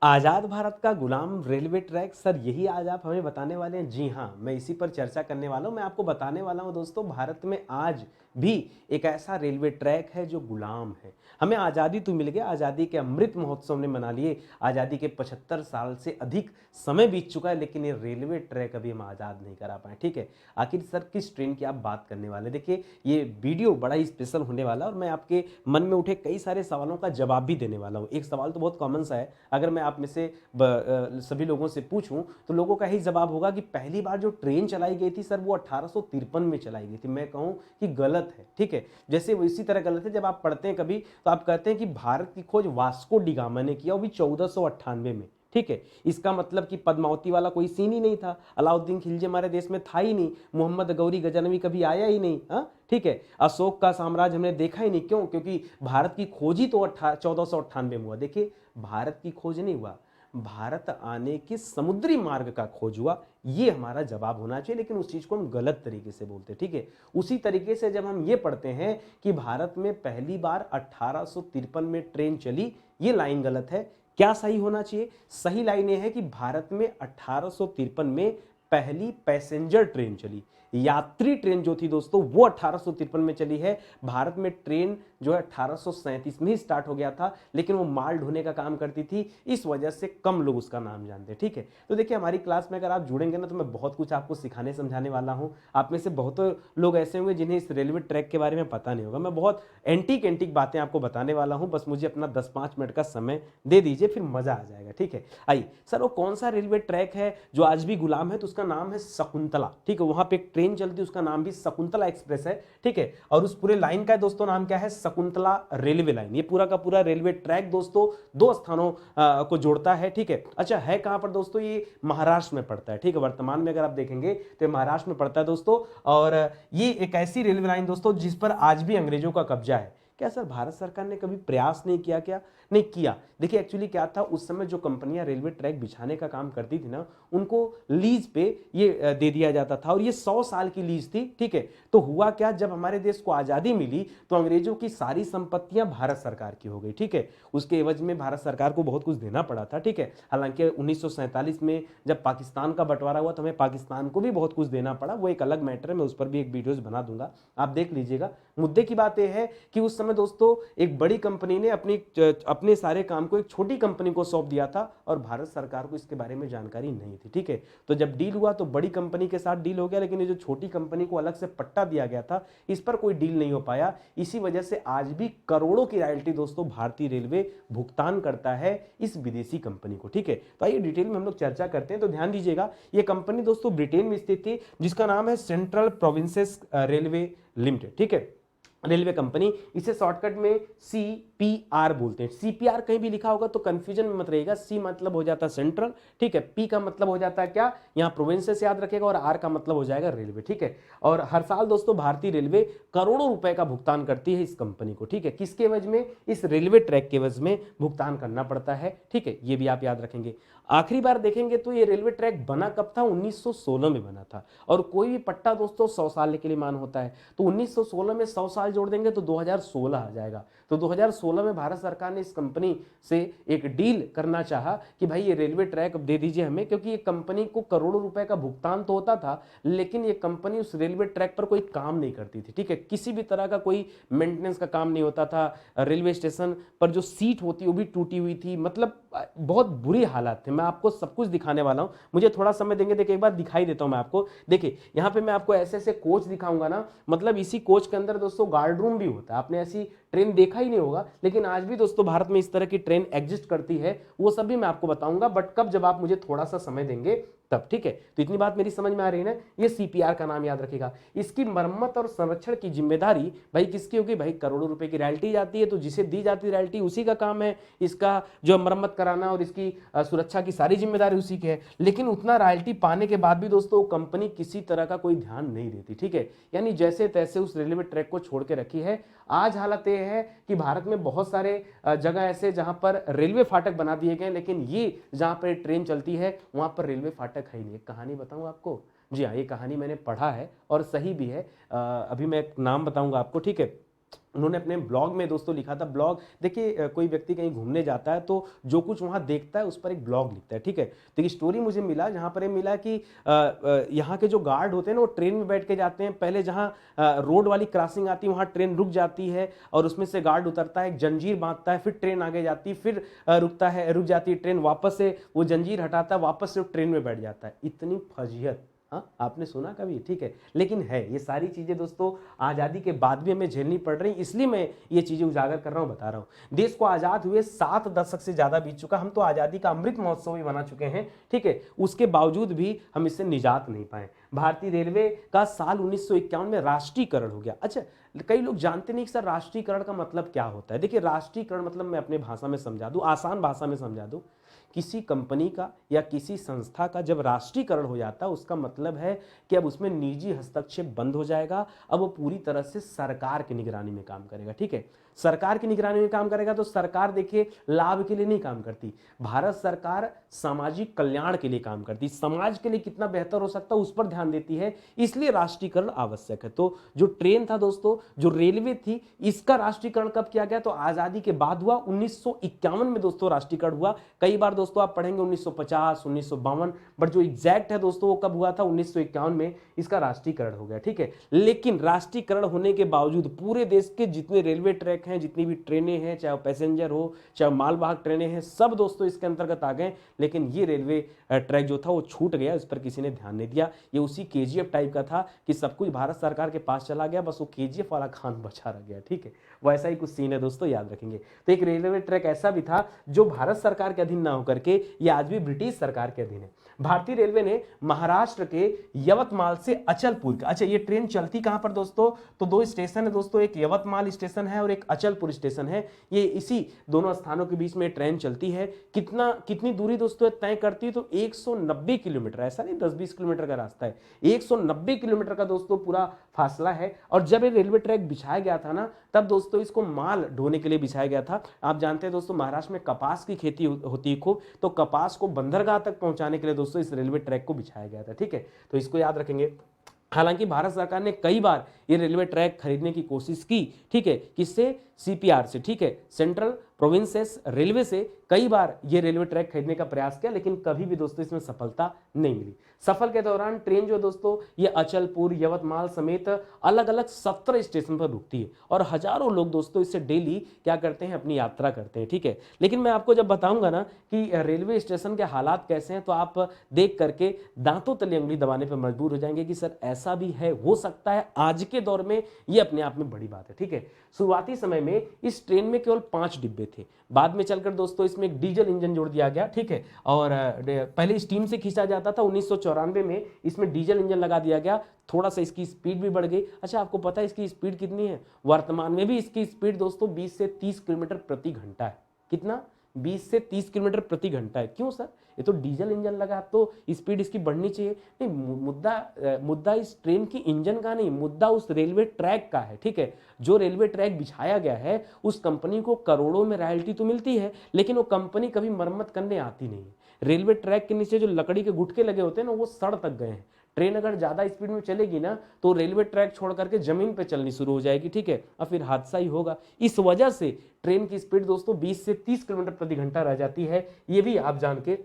आज़ाद भारत का गुलाम railway track, sir यही आज आप हमें बताने वाले हैं? जी हाँ, मैं इसी पर चर्चा करने वाला हूँ। मैं आपको बताने वाला हूँ दोस्तों, भारत में आज भी एक ऐसा रेलवे ट्रैक है जो गुलाम है। हमें आज़ादी तो मिल गया, आज़ादी के अमृत महोत्सव ने मना लिए, आज़ादी के 75 साल से अधिक समय बीत चुका है, लेकिन ये रेलवे ट्रैक अभी हम आज़ाद नहीं करा पाए। ठीक है, आखिर सर किस ट्रेन की आप बात करने वाले? देखिए, ये वीडियो बड़ा ही स्पेशल होने वाला है और मैं आपके मन में उठे कई सारे सवालों का जवाब भी देने वाला हूँ। एक सवाल तो बहुत कॉमन सा है, अगर मैं आप में से सभी लोगों से पूछूं तो लोगों का यही जवाब होगा कि पहली बार जो ट्रेन चलाई गई थी सर वो 1853 में चलाई गई थी। मैं कहूं कि गलत है। ठीक है, जैसे वो इसी तरह गलत है, जब आप पढ़ते हैं कभी तो आप कहते हैं कि भारत की खोज वास्को डी गामा ने किया, वो भी 1498 में। ठीक है, इसका मतलब कि पद्मावती वाला कोई सीन ही नहीं था, अलाउद्दीन खिलजी हमारे देश में था ही नहीं, मोहम्मद गौरी गजनवी कभी आया ही नहीं। हाँ ठीक है, अशोक का साम्राज्य हमने देखा ही नहीं। क्यों? क्योंकि भारत की खोज ही तो 1498 में हुआ। देखिए, भारत की खोज नहीं हुआ, भारत आने के समुद्री मार्ग का खोज हुआ। ये हमारा जवाब होना चाहिए, लेकिन उस चीज को हम गलत तरीके से बोलते हैं। ठीक है, उसी तरीके से जब हम ये पढ़ते हैं कि भारत में पहली बार 1853 में ट्रेन चली, ये लाइन गलत है। क्या सही होना चाहिए? सही लाइन ये है कि भारत में 1853 में पहली पैसेंजर ट्रेन चली, यात्री ट्रेन जो थी दोस्तों वो 1853 में चली है। भारत में ट्रेन जो है 1837 में ही स्टार्ट हो गया था, लेकिन वो माल ढोने का काम करती थी, इस वजह से कम लोग उसका नाम जानते हैं। ठीक है, तो देखिए हमारी क्लास में अगर आप जुड़ेंगे ना तो मैं बहुत कुछ आपको सिखाने समझाने वाला हूँ। आप में से बहुत लोग ऐसे होंगे जिन्हें इस रेलवे ट्रैक के बारे में पता नहीं होगा। मैं बहुत एंटीक एंटीक बातें आपको बताने वाला हूँ, बस मुझे अपना 10-5 मिनट का समय दे दीजिए, फिर मजा आ जाएगा। ठीक है, आइए सर, वो कौन सा रेलवे ट्रैक है जो आज भी गुलाम है? तो उसका नाम है शकुंतला। ठीक है, वहां पे एक ट्रेन चलती है, उसका नाम भी शकुंतला एक्सप्रेस है। ठीक है, और उस पूरे लाइन का दोस्तों नाम क्या है? Shakuntala railway line. ये पूरा का पूरा रेलवे ट्रैक दोस्तों दो स्थानों को जोड़ता है। ठीक है, अच्छा है कहां पर दोस्तों? ये महाराष्ट्र में पड़ता है। ठीक है, वर्तमान में अगर आप देखेंगे तो ये महाराष्ट्र में पड़ता है दोस्तों। और ये एक ऐसी रेलवे लाइन दोस्तों जिस पर आज भी अंग्रेजों का कब्जा है। क्या सर भारत सरकार ने कभी प्रयास नहीं किया? क्या नहीं किया? देखिए एक्चुअली क्या था, उस समय जो कंपनियां रेलवे ट्रैक बिछाने का काम करती थी ना, उनको लीज पे ये दे दिया जाता था, और ये 100 साल की लीज थी। ठीक है, तो हुआ क्या, जब हमारे देश को आजादी मिली तो अंग्रेजों की सारी संपत्तियां भारत सरकार की हो गई। ठीक है, उसके एवज में भारत सरकार को बहुत कुछ देना पड़ा था। ठीक है, हालांकि 1947 में जब पाकिस्तान का बंटवारा हुआ तो हमें पाकिस्तान को भी बहुत कुछ देना पड़ा, वो एक अलग मैटर है, मैं उस पर भी एक वीडियोस बना दूंगा, आप देख लीजिएगा। मुद्दे की बात यह है कि उस समय दोस्तों एक बड़ी कंपनी ने अपने सारे काम को एक छोटी कंपनी को सौंप दिया था, और भारत सरकार को इसके बारे में जानकारी नहीं थी। ठीक है, तो जब डील हुआ तो बड़ी कंपनी के साथ डील हो गया, लेकिन ये जो छोटी कंपनी को अलग से पट्टा दिया गया था, इस पर कोई डील नहीं हो पाया। इसी वजह से आज भी करोड़ों की रॉयल्टी दोस्तों भारतीय रेलवे भुगतान करता है इस विदेशी कंपनी को। ठीक है, तो आइए डिटेल में हम लोग चर्चा करते हैं। तो ध्यान दीजिएगा, ये कंपनी दोस्तों ब्रिटेन में स्थित थी, जिसका नाम है सेंट्रल प्रोविंसेस रेलवे लिमिटेड। ठीक है, रेलवे कंपनी, इसे शॉर्टकट में सीपीआर बोलते हैं। सीपीआर कहीं भी लिखा होगा तो कंफ्यूजन में मत रहिएगा। सी मतलब हो जाता है सेंट्रल, ठीक है, पी का मतलब हो जाता है क्या, यहाँ प्रोविंसेस याद रखेगा, और आर का मतलब हो जाएगा रेलवे। ठीक है, और हर साल दोस्तों भारतीय रेलवे करोड़ों रुपए का भुगतान करती है इस कंपनी को। ठीक है, किसके एवज में? इस रेलवे ट्रैक के एवज में भुगतान करना पड़ता है। ठीक है, ये भी आप याद रखेंगे। आखिरी बार देखेंगे तो ये रेलवे ट्रैक बना कब था? 1916 में बना था, और कोई भी पट्टा दोस्तों 100 साल के लिए मान होता है, तो 1916 में 100 साल जोड़ देंगे तो 2016 आ जाएगा। तो 2016 में भारत सरकार ने इस कंपनी से एक डील करना चाहा कि भाई ये रेलवे ट्रैक दे दीजिए हमें, क्योंकि ये कंपनी को करोड़ों रुपए का भुगतान तो होता था, लेकिन ये कंपनी उस रेलवे ट्रैक पर कोई काम नहीं करती थी। ठीक है, किसी भी तरह का कोई मेंटेनेंस का काम नहीं होता था। रेलवे स्टेशन पर जो सीट होती वो भी टूटी हुई थी, मतलब बहुत बुरी हालत थे। मैं आपको सब कुछ दिखाने वाला हूं, मुझे थोड़ा समय देंगे। देखिए एक बार दिखाई देता हूं मैं आपको। देखिए यहाँ पे मैं आपको ऐसे ऐसे कोच दिखाऊंगा ना, मतलब इसी कोच के अंदर दोस्तों गार्ड रूम भी होता है। आपने ऐसी ट्रेन देखा ही नहीं होगा, लेकिन आज भी दोस्तों भारत में इस तरह की ट्रेन एग्जिस्ट करती है, वो सब भी मैं आपको बताऊंगा, बट कब, जब आप मुझे थोड़ा सा समय देंगे तब। ठीक है, तो इतनी बात मेरी समझ में आ रही है ना? ये सीपीआर का नाम याद रखेगा। इसकी मरम्मत और संरक्षण की जिम्मेदारी भाई किसकी होगी? भाई करोड़ों रुपए की रॉयल्टी जाती है, तो जिसे दी जाती है रॉयल्टी उसी का काम है इसका जो मरम्मत कराना, और इसकी सुरक्षा की सारी जिम्मेदारी उसी की है। लेकिन उतना रॉयल्टी पाने के बाद भी दोस्तों कंपनी किसी तरह का कोई ध्यान नहीं देती। ठीक है, यानी जैसे तैसे उस रेलवे ट्रैक को छोड़ के रखी है। आज हालत यह है कि भारत में बहुत सारे जगह ऐसे जहां पर रेलवे फाटक बना दिए गए, लेकिन ये जहां पर ट्रेन चलती है वहां पर रेलवे फाटक है ही नहीं। एक कहानी बताऊं आपको? जी हाँ, ये कहानी मैंने पढ़ा है और सही भी है। अभी मैं एक नाम बताऊंगा आपको। ठीक है, उन्होंने अपने ब्लॉग में दोस्तों लिखा था। ब्लॉग देखिए, कोई व्यक्ति कहीं घूमने जाता है तो जो कुछ वहाँ देखता है उस पर एक ब्लॉग लिखता है, ठीक है। तो एक स्टोरी मुझे मिला जहाँ पर ये मिला कि यहाँ के जो गार्ड होते हैं ना वो ट्रेन में बैठ के जाते हैं, पहले जहाँ रोड वाली क्रॉसिंग आती है वहाँ ट्रेन रुक जाती है और उसमें से गार्ड उतरता है, एक जंजीर बांधता है, फिर ट्रेन आगे जाती है, फिर रुक जाती है ट्रेन, वापस से वो जंजीर हटाता है, वापस से ट्रेन में बैठ जाता है। इतनी फजीहत, हाँ आपने सुना कभी, ठीक है। लेकिन है ये सारी चीजें दोस्तों आजादी के बाद भी हमें झेलनी पड़ रही, इसलिए मैं ये चीजें उजागर कर रहा हूं, बता रहा हूं। देश को आजाद हुए 7 दशक से ज्यादा बीत चुका, हम तो आजादी का अमृत महोत्सव भी मना चुके हैं, ठीक है। उसके बावजूद भी हम इससे निजात नहीं पाए। भारतीय रेलवे का साल 1951 में राष्ट्रीयकरण हो गया। अच्छा, कई लोग जानते नहीं कि सर राष्ट्रीयकरण का मतलब क्या होता है। देखिए, राष्ट्रीयकरण मतलब मैं अपने भाषा में समझा दूं, आसान भाषा में समझा दूं, किसी कंपनी का या किसी संस्था का जब राष्ट्रीयकरण हो जाता है उसका मतलब है कि अब उसमें निजी हस्तक्षेप बंद हो जाएगा, अब वो पूरी तरह से सरकार की निगरानी में काम करेगा, ठीक है। सरकार की निगरानी में काम करेगा तो सरकार देखिए लाभ के लिए नहीं काम करती, भारत सरकार सामाजिक कल्याण के लिए काम करती, समाज के लिए कितना बेहतर हो सकता है उस पर ध्यान देती है, इसलिए राष्ट्रीयकरण आवश्यक है। तो जो ट्रेन था दोस्तों, जो रेलवे थी, इसका राष्ट्रीयकरण कब किया गया? तो आजादी के बाद हुआ, 1951 में दोस्तों राष्ट्रीयकरण हुआ। कई बार दोस्तों आप पढ़ेंगे 1950, 1952, बट जो एग्जैक्ट है दोस्तों वो कब हुआ था? 1951 में इसका राष्ट्रीयकरण हो गया, ठीक है। लेकिन राष्ट्रीयकरण होने के बावजूद पूरे देश के जितने रेलवे ट्रैक हैं, जितनी भी ट्रेनें हैं, चाहे पैसेंजर हो चाहे मालवाहक ट्रेनें हैं, सब दोस्तों इसके अंतर्गत आ गए। लेकिन ये रेलवे ट्रैक जो था वो छूट गया, इस पर किसी ने ध्यान नहीं दिया। ये उसी केजीएफ टाइप का था कि सब कुछ भारत सरकार के पास चला गया, बस वो केजीएफ वाला खान बचा रह गया, ठीक है। वैसा ही कुछ सीन है दोस्तों, याद रखेंगे। तो एक रेलवे ट्रैक ऐसा भी था जो भारत सरकार के अधीन ना होकर के ये आज भी ब्रिटिश सरकार के अधीन है। भारतीय रेलवे ने महाराष्ट्र के यवतमाल से अचलपुर, अच्छा ये ट्रेन चलती कहां पर दोस्तों? तो 2 स्टेशन है दोस्तों, एक यवतमाल स्टेशन है और एक अचलपुर स्टेशन है। ये इसी दोनों स्थानों के बीच में ट्रेन चलती है। कितनी दूरी दोस्तों तय करती है? तो 190 किलोमीटर, ऐसा नहीं 10-20 किलोमीटर का रास्ता है, 190 किलोमीटर का दोस्तों पूरा फासला है। और जब ये रेलवे ट्रैक बिछाया गया था ना, तब दोस्तों इसको माल ढोने के लिए बिछाया गया था। आप जानते हैं दोस्तों महाराष्ट्र में कपास की खेती होती है खूब, तो कपास को बंदरगाह तक पहुंचाने के लिए दोस्तों इस रेलवे ट्रैक को बिछाया गया था, ठीक है। तो इसको याद रखेंगे। हालांकि भारत सरकार ने कई बार ये रेलवे ट्रैक खरीदने की कोशिश की, ठीक है, किससे? सीपीआर से, ठीक है, सेंट्रल प्रोविंसेस रेलवे से कई बार ये रेलवे ट्रैक खरीदने का प्रयास किया, लेकिन कभी भी दोस्तों इसमें सफलता नहीं मिली। सफर के दौरान ट्रेन जो दोस्तों ये अचलपुर, यवतमाल समेत अलग अलग 17 स्टेशन पर रुकती है और हजारों लोग दोस्तों इससे डेली क्या करते हैं? अपनी यात्रा करते हैं, ठीक है। लेकिन मैं आपको जब बताऊंगा ना कि रेलवे स्टेशन के हालात कैसे हैं, तो आप देख करके दांतों तले उंगली दबाने पर मजबूर हो जाएंगे कि सर ऐसा भी है, हो सकता है। आज के दौर में ये अपने आप में बड़ी बात है, ठीक है। शुरुआती समय में इस ट्रेन में केवल 5 डिब्बे थे, बाद में चलकर दोस्तों इसमें एक डीजल इंजन जोड़ दिया गया, ठीक है। और पहले स्टीम से खींचा जाता था, 1994 में इसमें डीजल इंजन लगा दिया गया, थोड़ा सा इसकी स्पीड भी बढ़ गई। अच्छा, आपको पता है इसकी स्पीड कितनी है? वर्तमान में भी इसकी स्पीड दोस्तों 20 से 30 किलोमीटर प्रति घंटा है। कितना? 20 से 30 किलोमीटर प्रति घंटा है। क्यों सर? ये तो डीजल इंजन लगा, तो स्पीड इसकी बढ़नी चाहिए। नहीं, मुद्दा इस ट्रेन की इंजन का नहीं, मुद्दा उस रेलवे ट्रैक का है, ठीक है। जो रेलवे ट्रैक बिछाया गया है उस कंपनी को करोड़ों में रॉयल्टी तो मिलती है, लेकिन वो कंपनी कभी मरम्मत करने आती नहीं है। रेलवे ट्रैक के नीचे जो लकड़ी के गुटके लगे होते हैं ना, वो सड़ तक गए हैं। ट्रेन अगर ज्यादा स्पीड में चलेगी ना तो रेलवे ट्रैक छोड़ करके जमीन पे चलनी शुरू हो जाएगी, ठीक है, और फिर हादसा ही होगा। इस वजह से ट्रेन की स्पीड दोस्तों 20 से 30 किलोमीटर प्रति घंटा रह जाती है। ये भी आप जान के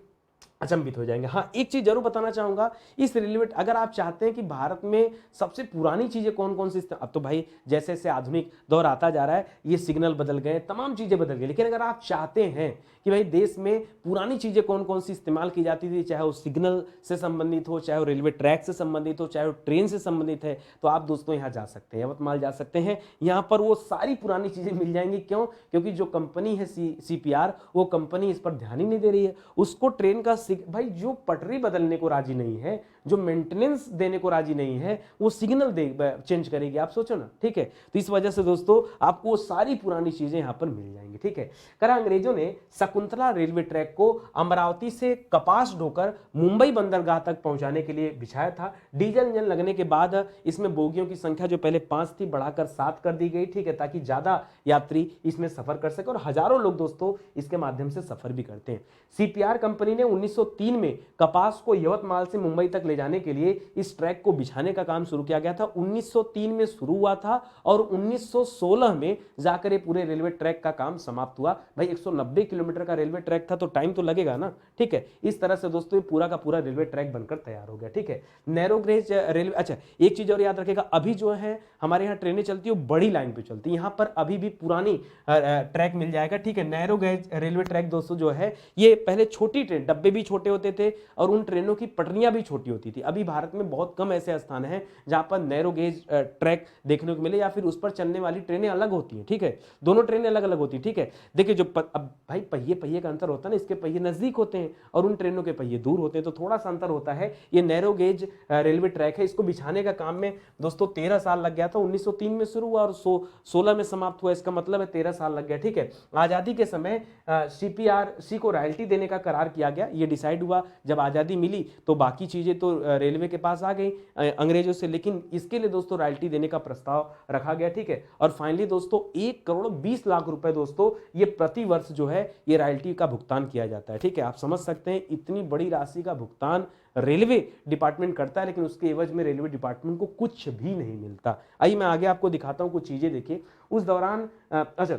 अचंभित हो जाएंगे। हाँ, एक चीज जरूर बताना चाहूंगा, इस रेलवे, अगर आप चाहते हैं कि भारत में सबसे पुरानी चीजें कौन कौन सी, अब तो भाई जैसे जैसे आधुनिक दौर आता जा रहा है, ये सिग्नल बदल गए, तमाम चीजें बदल गई, लेकिन अगर आप चाहते हैं कि भाई देश में पुरानी चीजें कौन कौन सी इस्तेमाल की जाती थी, चाहे वो सिग्नल से संबंधित हो, चाहे वो रेलवे ट्रैक से संबंधित हो, चाहे वो ट्रेन से संबंधित है, तो आप दोस्तों यहाँ जा सकते हैं, यवतमाल जा सकते हैं। यहाँ पर वो सारी पुरानी चीजें मिल जाएंगी। क्यों? क्योंकि जो कंपनी है सीपीआर, वो कंपनी इस पर ध्यान ही नहीं दे रही है। उसको ट्रेन का भाई जो पटरी बदलने को राजी नहीं है, जो मेंटेनेंस देने को राजी नहीं है, वो सिग्नल चेंज करेगी। आप सोचो ना, ठीक है। तो इस वजह से दोस्तों आपको वो सारी पुरानी चीजें यहां पर मिल जाएंगी, ठीक है। करा अंग्रेजों ने शकुंतला रेलवे ट्रैक को अमरावती से कपास ढोकर मुंबई बंदरगाह तक पहुंचाने के लिए बिछाया था। डीजल इंजन लगने के बाद इसमें बोगियों की संख्या जो पहले 5 थी बढ़ाकर 7 कर दी गई, ठीक है, ताकि ज्यादा यात्री इसमें सफर कर सके और हजारों लोग दोस्तों इसके माध्यम से सफर भी करते हैं। सीपीआर कंपनी ने 1903 में कपास को यवतमाल से मुंबई तक ले जाने के लिए इस ट्रैक को बिछाने का काम शुरू किया गया था। 1903 में शुरू हुआ था और 1916 में जाकर ये पूरे रेलवे ट्रैक का काम समाप्त हुआ। भाई 190 किलोमीटर का रेलवे ट्रैक था तो टाइम तो लगेगा ना, ठीक है। इस तरह से दोस्तों ये पूरा का पूरा रेलवे ट्रैक बनकर तैयार हो गया, ठीक है। नैरो गेज रेलवे, अच्छा एक चीज और याद रखेगा, अभी जो है हमारे यहाँ ट्रेनें चलती है वो बड़ी लाइन पे चलती है, यहाँ पर अभी भी पुरानी ट्रैक मिल जाएगा, ठीक है। नैरो गेज रेलवे ट्रैक दोस्तों जो है ये पहले छोटी ट्रेन, डब्बे भी छोटे होते थे और उन ट्रेनों की पटरियां भी छोटी होती थी। अभी भारत में बहुत कम ऐसे स्थान हैं जहां पर नैरो गेज ट्रैक देखने को मिले या फिर उस पर चलने वाली ट्रेनें अलग होती हैं, ठीक है। दोनों ट्रेनें अलग अलग होती हैं, ठीक है। देखिए जो अब भाई पहिए पहिए का अंतर होता है ना, इसके पहिए नजदीक होते हैं और उन ट्रेनों के पहिए दूर होते हैं, तो थोड़ा सा अंतर होता है। ये नैरो गेज रेलवे ट्रैक है, इसको बिछाने का काम में दोस्तों 13 साल लग गया था। 1903 में शुरू हुआ और 16 में समाप्त हुआ, इसका मतलब है 13 साल लग गया, ठीक है। आजादी के समय CPRC को रॉयल्टी देने का करार किया गया। ये डिसाइड हुआ जब आजादी मिली तो बाकी चीजें तो रेलवे के पास आ गई अंग्रेजों से, लेकिन इसके लिए दोस्तों रॉयल्टी देने का प्रस्ताव रखा गया, ठीक है। और फाइनली दोस्तों 1,20,00,000 रुपए दोस्तों ये प्रति वर्ष जो है ये रॉयल्टी का भुगतान किया जाता है, ठीक है। आप समझ सकते हैं इतनी बड़ी राशि का भुगतान रेलवे डिपार्टमेंट करता है, लेकिन उसके एवज में रेलवे डिपार्टमेंट को कुछ भी नहीं मिलता। आइए मैं आगे आपको दिखाता हूं कुछ चीजें। देखिए उस दौरान अच्छा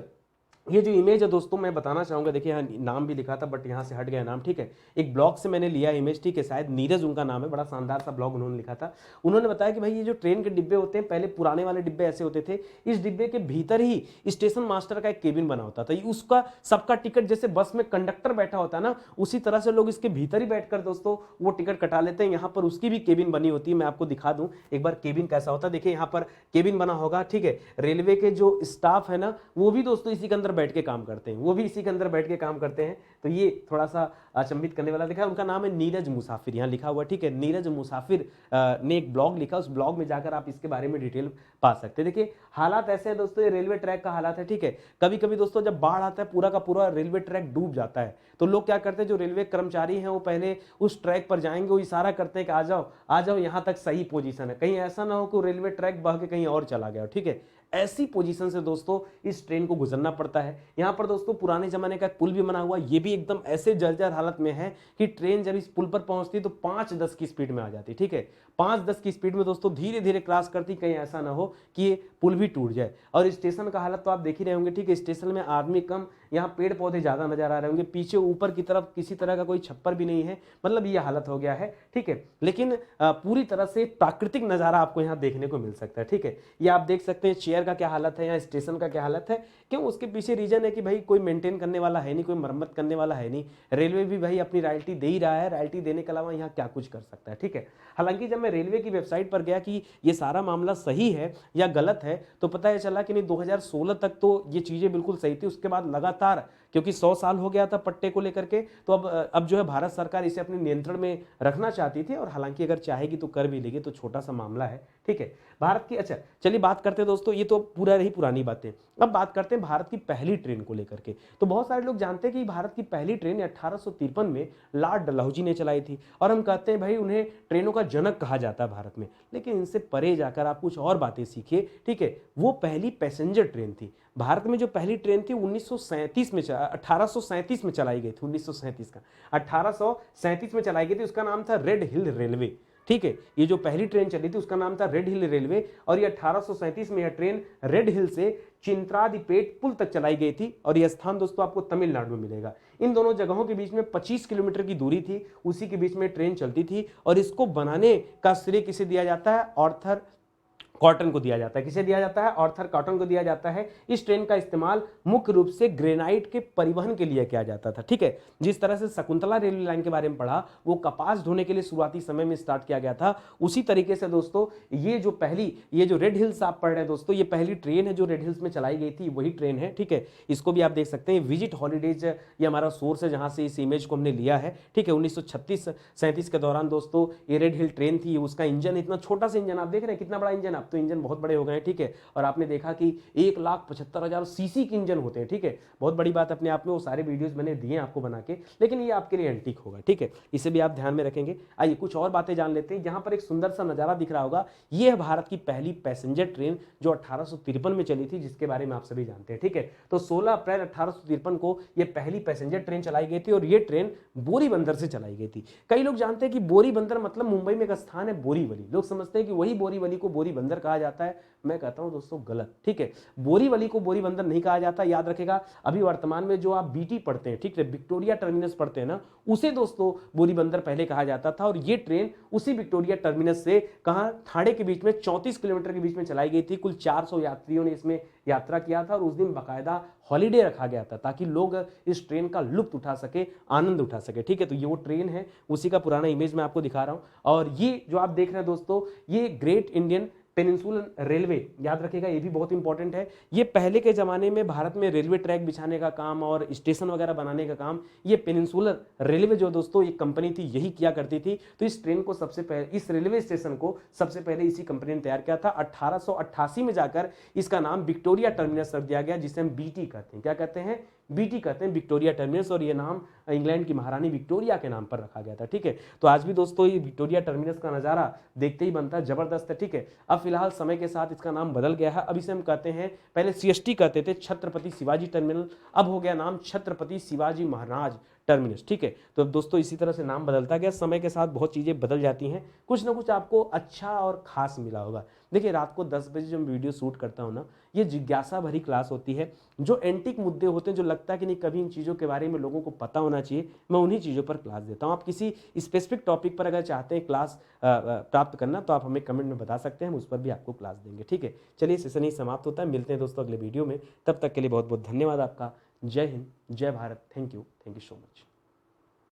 ये जो इमेज है दोस्तों मैं बताना चाहूंगा, देखिए यहाँ नाम भी लिखा था बट यहाँ से हट गया नाम, ठीक है। एक ब्लॉग से मैंने लिया इमेज, ठीक है, शायद नीरज उनका नाम है, बड़ा शानदार सा ब्लॉग उन्होंने लिखा था। उन्होंने बताया कि भाई ये जो ट्रेन के डिब्बे होते हैं पहले पुराने वाले डिब्बे ऐसे होते थे, इस डिब्बे के भीतर ही स्टेशन मास्टर का एक केबिन बना होता था, उसका सबका टिकट जैसे बस में कंडक्टर बैठा होता है ना, उसी तरह से लोग इसके भीतर ही बैठकर दोस्तों वो टिकट कटा लेते हैं। यहाँ पर उसकी भी केबिन बनी होती है, मैं आपको दिखा दूं एक बार केबिन कैसा होता है। देखिए यहाँ पर केबिन बना होगा, ठीक है। रेलवे के जो स्टाफ है ना वो भी दोस्तों इसी के अंदर बैठ के काम करते हैं, वो भी इसी के अंदर बैठ के काम करते हैं। तो ये थोड़ा सा अचंभित करने वाला दिखा। उनका नाम है नीरज मुसाफिर, यहाँ लिखा हुआ, ठीक है। नीरज मुसाफिर ने एक ब्लॉग लिखा, उस ब्लॉग में जाकर आप इसके बारे में डिटेल पा सकते हैं। देखिए हालात ऐसे हैं दोस्तों, ये रेलवे ट्रैक का हालात है, ठीक है। कभी कभी दोस्तों जब बाढ़ आता है पूरा का पूरा रेलवे ट्रैक डूब जाता है, तो लोग क्या करते हैं, जो रेलवे कर्मचारी हैं वो पहले उस ट्रैक पर जाएंगे, वो इशारा करते हैं कि आ जाओ यहाँ तक सही पोजीशन है, कहीं ऐसा ना हो कि रेलवे ट्रैक बह के कहीं और चला गया, ठीक है। ऐसी पोजीशन से दोस्तों इस ट्रेन को गुजरना पड़ता है। यहां पर दोस्तों पुराने जमाने का पुल भी बना हुआ, ये भी एकदम ऐसे जर्जर हालत में है कि ट्रेन जब इस पुल पर पहुंचती तो 5-10 की स्पीड में आ जाती, ठीक है। 5-10 की स्पीड में दोस्तों धीरे धीरे क्रॉस करती, कहीं ऐसा ना हो कि ये पुल भी टूट जाए। और स्टेशन का हालत तो आप देख ही रहे होंगे, ठीक है। स्टेशन में आदमी कम, यहाँ पेड़ पौधे ज्यादा नजर आ रहे होंगे, पीछे ऊपर की तरफ किसी तरह का कोई छप्पर भी नहीं है, मतलब ये हालत हो गया है, ठीक है। लेकिन पूरी तरह से प्राकृतिक नजारा आपको यहाँ देखने को मिल सकता है, ठीक है। ये आप देख सकते हैं चेयर का क्या हालत है, यहाँ स्टेशन का क्या हालत है। क्यों? उसके पीछे रीजन है कि भाई कोई मेंटेन करने वाला है नहीं, कोई मरम्मत करने वाला है नहीं। रेलवे भी भाई अपनी रॉयल्टी दे ही रहा है, रॉयल्टी देने के अलावा यहाँ क्या कुछ कर सकता है, ठीक है। हालांकि जब मैं रेलवे की वेबसाइट पर गया कि ये सारा मामला सही है या गलत है, तो पता है चला कि नहीं 2016 तक तो ये चीजें बिल्कुल सही थी। उसके बाद लगातार, क्योंकि 100 साल हो गया था पट्टे को लेकर के, तो अब जो है भारत सरकार इसे अपने नियंत्रण में रखना चाहती थी, और हालांकि अगर चाहेगी तो कर भी लेगी, तो छोटा सा मामला है, ठीक है। भारत की, अच्छा चलिए बात करते हैं दोस्तों, ये तो पूरा रही पुरानी बातें। अब बात करते हैं भारत की पहली ट्रेन को लेकर के। तो बहुत सारे लोग जानते हैं कि भारत की पहली ट्रेन 1853 में लॉर्ड डलहौजी ने चलाई थी, और हम कहते हैं भाई उन्हें ट्रेनों का जनक कहा जाता है भारत में। लेकिन इनसे परे जाकर आप कुछ और बातें सीखिए, ठीक है। वो पहली पैसेंजर ट्रेन थी। भारत में जो पहली ट्रेन थी 1937 में 1837 में चलाई गई थी, 1937 का 1837 में चलाई गई थी। उसका नाम था रेड हिल रेलवे, ठीक है। ये जो पहली ट्रेन चली थी उसका नाम था रेड हिल रेलवे, और ये 1837 में यह ट्रेन रेड हिल से चिंत्रादिपेट पुल तक चलाई गई थी, और यह स्थान दोस्तों आपको तमिलनाडु में मिलेगा। इन दोनों जगहों के बीच में 25 किलोमीटर की दूरी थी, उसी के बीच में ट्रेन चलती थी। और इसको बनाने का श्रेय किसे दिया जाता है? आर्थर कॉटन को दिया जाता है। किसे दिया जाता है? आर्थर कॉटन को दिया जाता है। इस ट्रेन का इस्तेमाल मुख्य रूप से ग्रेनाइट के परिवहन के लिए किया जाता था, ठीक है। जिस तरह से शकुंतला रेलवे लाइन के बारे में पढ़ा, वो कपास ढोने के लिए शुरुआती समय में स्टार्ट किया गया था, उसी तरीके से दोस्तों ये जो रेड हिल्स आप पढ़ रहे हैं दोस्तों, ये पहली ट्रेन है जो रेड हिल्स में चलाई गई थी, वही ट्रेन है, ठीक है। इसको भी आप देख सकते हैं, विजिट हॉलीडेज ये हमारा सोर्स है जहां से इस इमेज को हमने लिया है, ठीक है। 1936-37 के दौरान दोस्तों ये रेड हिल ट्रेन थी। उसका इंजन इतना छोटा सा इंजन, आप देख रहे हैं कितना बड़ा इंजन, अब तो इंजन बहुत बड़े हो गए हैं, ठीक है। और आपने देखा कि 1,75,000 सीसी के इंजन होते हैं, ठीक है। बहुत बड़ी बात अपने आप में, वो सारे वीडियोस मैंने दिए हैं आपको बना के, लेकिन ये आपके लिए एंटीक होगा, ठीक है। इसे भी आप ध्यान में रखेंगे। आइए कुछ और बातें जान लेते हैं। यहाँ पर एक सुंदर सा नजारा दिख रहा होगा, ये है भारत की पहली पैसेंजर ट्रेन जो 1853 में चली थी, जिसके बारे में आप सभी जानते हैं, ठीक है। तो 16 अप्रैल 1853 को ये पहली पैसेंजर ट्रेन चलाई गई थी और ये ट्रेन बोरीबंदर से चलाई गई थी। कई लोग जानते हैं कि बोरीबंदर मतलब मुंबई में एक स्थान है बोरीवली, लोग समझते हैं कि वही बोरीवली को बोरीबंदर कहा जाता है। मैं कहता हूं दोस्तों गलत, ठीक है। बोरीवली को बोरीबंदर नहीं कहा जाता, याद रखेगा। अभी वर्तमान में जो आप बीटी पढ़ते हैं, ठीक है, विक्टोरिया टर्मिनस पढ़ते हैं ना, उसे दोस्तों बोरीबंदर पहले कहा जाता था। और ये ट्रेन उसी विक्टोरिया टर्मिनस से कहां, ठाणे के बीच में 34 किलोमीटर के बीच में चलाई गई थी। कुल 400 यात्रियों ने इसमें यात्रा किया था और उस दिन बाकायदा हॉलीडे रखा गया था ताकि लोग इस ट्रेन का लुत्फ उठा सके, आनंद उठा सके, ठीक है। तो ये वो ट्रेन है, उसी का पुराना इमेज मैं आपको दिखा रहा हूं। और ये जो आप देख रहे हैं दोस्तों, ये ग्रेट इंडियन पेनिनसुलर रेलवे, याद रखिएगा, ये भी बहुत इंपॉर्टेंट है। ये पहले के जमाने में भारत में रेलवे ट्रैक बिछाने का काम और स्टेशन वगैरह बनाने का काम ये पेनिनसुलर रेलवे जो दोस्तों एक कंपनी थी यही किया करती थी। तो इस ट्रेन को सबसे पहले, इस रेलवे स्टेशन को सबसे पहले इसी कंपनी ने तैयार किया था। 1888 में जाकर इसका नाम विक्टोरिया टर्मिनस रख दिया गया, जिसे हम बीटी कहते हैं। क्या कहते हैं? बीटी कहते हैं, विक्टोरिया टर्मिनस। और ये नाम इंग्लैंड की महारानी विक्टोरिया के नाम पर रखा गया था, ठीक है। तो आज भी दोस्तों ये विक्टोरिया टर्मिनस का नजारा देखते ही बनता है, जबरदस्त है, ठीक है। अब फिलहाल समय के साथ इसका नाम बदल गया है। अब इसे हम कहते हैं, पहले सीएसटी कहते थे, छत्रपति शिवाजी टर्मिनल, अब हो गया नाम छत्रपति शिवाजी महाराज टर्मिनस, ठीक है। तो अब दोस्तों इसी तरह से नाम बदलता गया, समय के साथ बहुत चीज़ें बदल जाती हैं, कुछ ना कुछ आपको अच्छा और खास मिला होगा। देखिए रात को 10 बजे जब वीडियो शूट करता हूँ ना, ये जिज्ञासा भरी क्लास होती है। जो एंटिक मुद्दे होते हैं, जो लगता है कि नहीं कभी इन चीज़ों के बारे में लोगों को पता होना चाहिए, मैं उन्हीं चीज़ों पर क्लास देता हूँ। आप किसी स्पेसिफिक टॉपिक पर अगर चाहते हैं क्लास प्राप्त करना, तो आप हमें कमेंट में बता सकते हैं, हम उस पर भी आपको क्लास देंगे, ठीक है। चलिए सेशन ही समाप्त होता है, मिलते हैं दोस्तों अगले वीडियो में। तब तक के लिए बहुत बहुत धन्यवाद आपका। जय हिंद, जय Bharat, thank you so much.